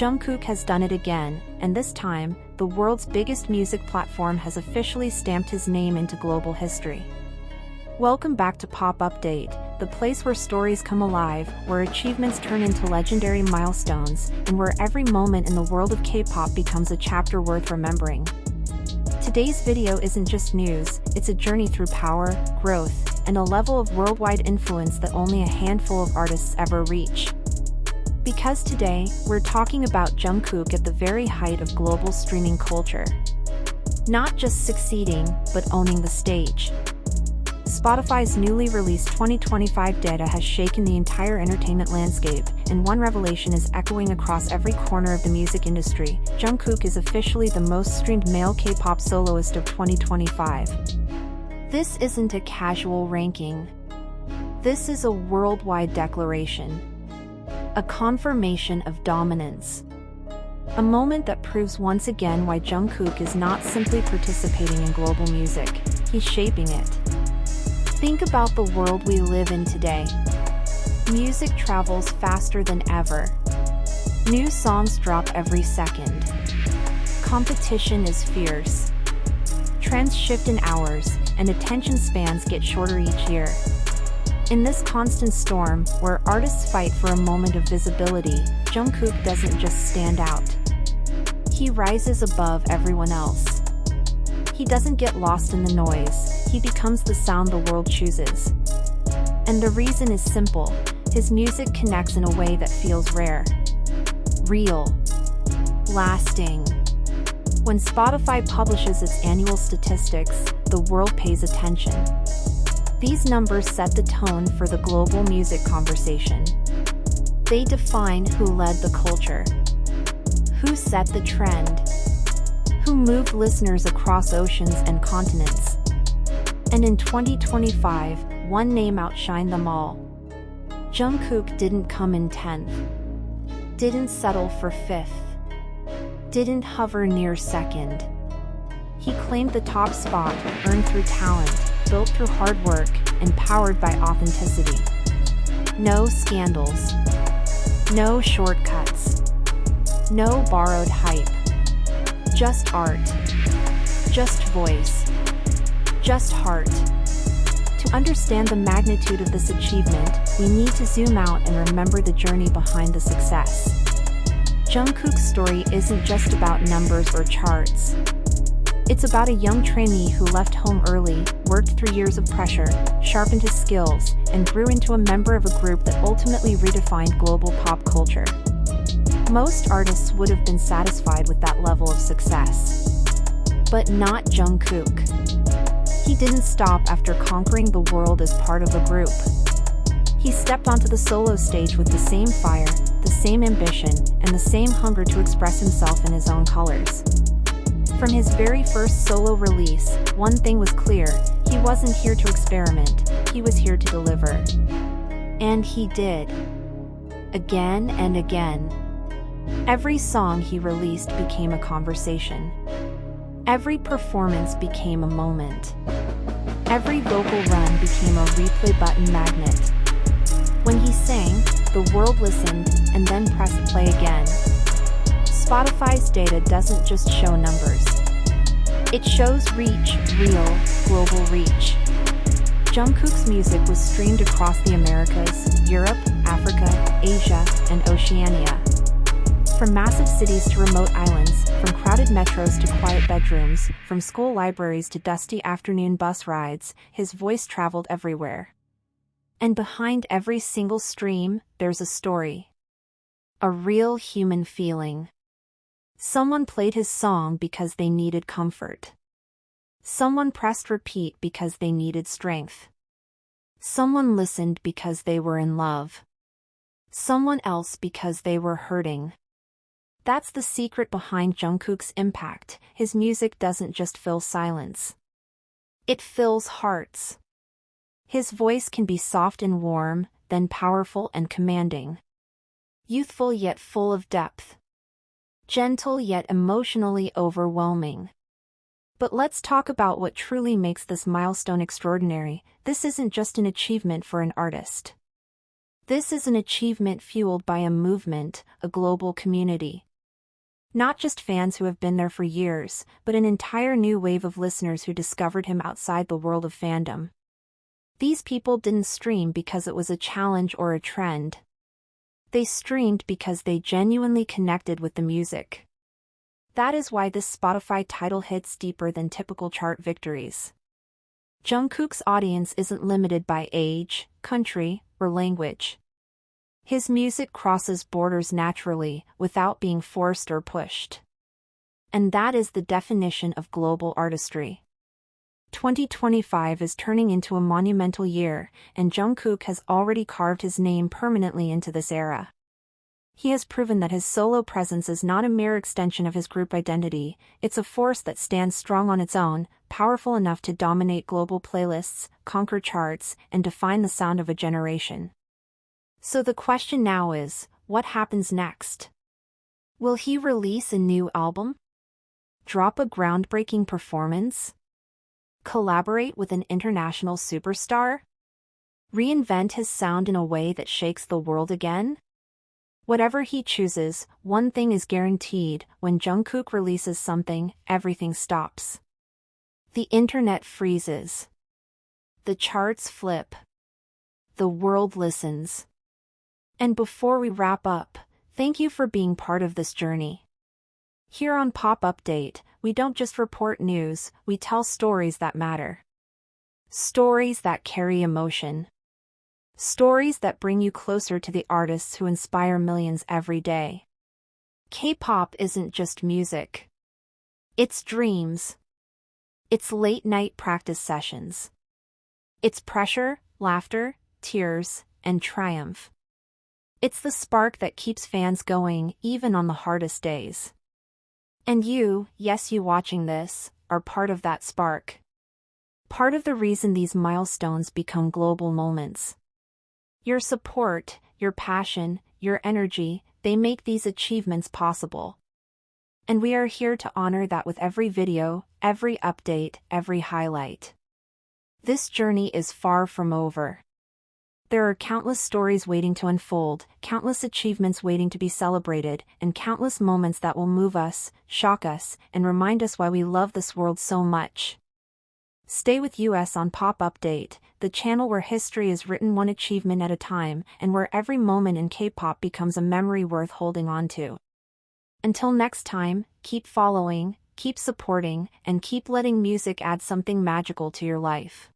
Jungkook has done it again, and this time, the world's biggest music platform has officially stamped his name into global history. Welcome back to Pop Update, the place where stories come alive, where achievements turn into legendary milestones, and where every moment in the world of K-pop becomes a chapter worth remembering. Today's video isn't just news, it's a journey through power, growth, and a level of worldwide influence that only a handful of artists ever reach. Because today, we're talking about Jungkook at the very height of global streaming culture. Not just succeeding, but owning the stage. Spotify's newly released 2025 data has shaken the entire entertainment landscape, and one revelation is echoing across every corner of the music industry. Jungkook is officially the most streamed male K-pop soloist of 2025. This isn't a casual ranking. This is a worldwide declaration. A confirmation of dominance. A moment that proves once again why Jungkook is not simply participating in global music, he's shaping it. Think about the world we live in today. Music travels faster than ever. New songs drop every second. Competition is fierce. Trends shift in hours, and attention spans get shorter each year. In this constant storm, where artists fight for a moment of visibility, Jungkook doesn't just stand out. He rises above everyone else. He doesn't get lost in the noise, he becomes the sound the world chooses. And the reason is simple, his music connects in a way that feels rare. Real. Lasting. When Spotify publishes its annual statistics, the world pays attention. These numbers set the tone for the global music conversation. They define who led the culture, who set the trend, who moved listeners across oceans and continents. And in 2025, one name outshined them all. Jungkook didn't come in 10th, didn't settle for 5th, didn't hover near 2nd. He claimed the top spot, earned through talent, built through hard work, and powered by authenticity. No scandals. No shortcuts. No borrowed hype. Just art. Just voice. Just heart. To understand the magnitude of this achievement, we need to zoom out and remember the journey behind the success. Jungkook's story isn't just about numbers or charts. It's about a young trainee who left home early, worked through years of pressure, sharpened his skills, and grew into a member of a group that ultimately redefined global pop culture. Most artists would have been satisfied with that level of success. But not Jungkook. He didn't stop after conquering the world as part of a group. He stepped onto the solo stage with the same fire, the same ambition, and the same hunger to express himself in his own colors. From his very first solo release, one thing was clear, he wasn't here to experiment, he was here to deliver. And he did. Again and again. Every song he released became a conversation. Every performance became a moment. Every vocal run became a replay button magnet. When he sang, the world listened, and then pressed play again. Spotify's data doesn't just show numbers. It shows reach, real, global reach. Jungkook's music was streamed across the Americas, Europe, Africa, Asia, and Oceania. From massive cities to remote islands, from crowded metros to quiet bedrooms, from school libraries to dusty afternoon bus rides, his voice traveled everywhere. And behind every single stream, there's a story. A real human feeling. Someone played his song because they needed comfort. Someone pressed repeat because they needed strength. Someone listened because they were in love. Someone else because they were hurting. That's the secret behind Jungkook's impact. His music doesn't just fill silence. It fills hearts. His voice can be soft and warm, then powerful and commanding. Youthful yet full of depth. Gentle yet emotionally overwhelming. But let's talk about what truly makes this milestone extraordinary. This isn't just an achievement for an artist. This is an achievement fueled by a movement, a global community. Not just fans who have been there for years, but an entire new wave of listeners who discovered him outside the world of fandom. These people didn't stream because it was a challenge or a trend. They streamed because they genuinely connected with the music. That is why this Spotify title hits deeper than typical chart victories. Jungkook's audience isn't limited by age, country, or language. His music crosses borders naturally, without being forced or pushed. And that is the definition of global artistry. 2025 is turning into a monumental year, and Jungkook has already carved his name permanently into this era. He has proven that his solo presence is not a mere extension of his group identity, it's a force that stands strong on its own, powerful enough to dominate global playlists, conquer charts, and define the sound of a generation. So the question now is, what happens next? Will he release a new album? Drop a groundbreaking performance? Collaborate with an international superstar? Reinvent his sound in a way that shakes the world again? Whatever he chooses, one thing is guaranteed: when Jungkook releases something, everything stops. The internet freezes. The charts flip. The world listens. And before we wrap up, thank you for being part of this journey. Here on Pop Update, we don't just report news, we tell stories that matter. Stories that carry emotion. Stories that bring you closer to the artists who inspire millions every day. K-pop isn't just music. It's dreams. It's late-night practice sessions. It's pressure, laughter, tears, and triumph. It's the spark that keeps fans going, even on the hardest days. And you, yes you watching this, are part of that spark. Part of the reason these milestones become global moments. Your support, your passion, your energy, they make these achievements possible. And we are here to honor that with every video, every update, every highlight. This journey is far from over. There are countless stories waiting to unfold, countless achievements waiting to be celebrated, and countless moments that will move us, shock us, and remind us why we love this world so much. Stay with us on Pop Update, the channel where history is written one achievement at a time, and where every moment in K-pop becomes a memory worth holding on to. Until next time, keep following, keep supporting, and keep letting music add something magical to your life.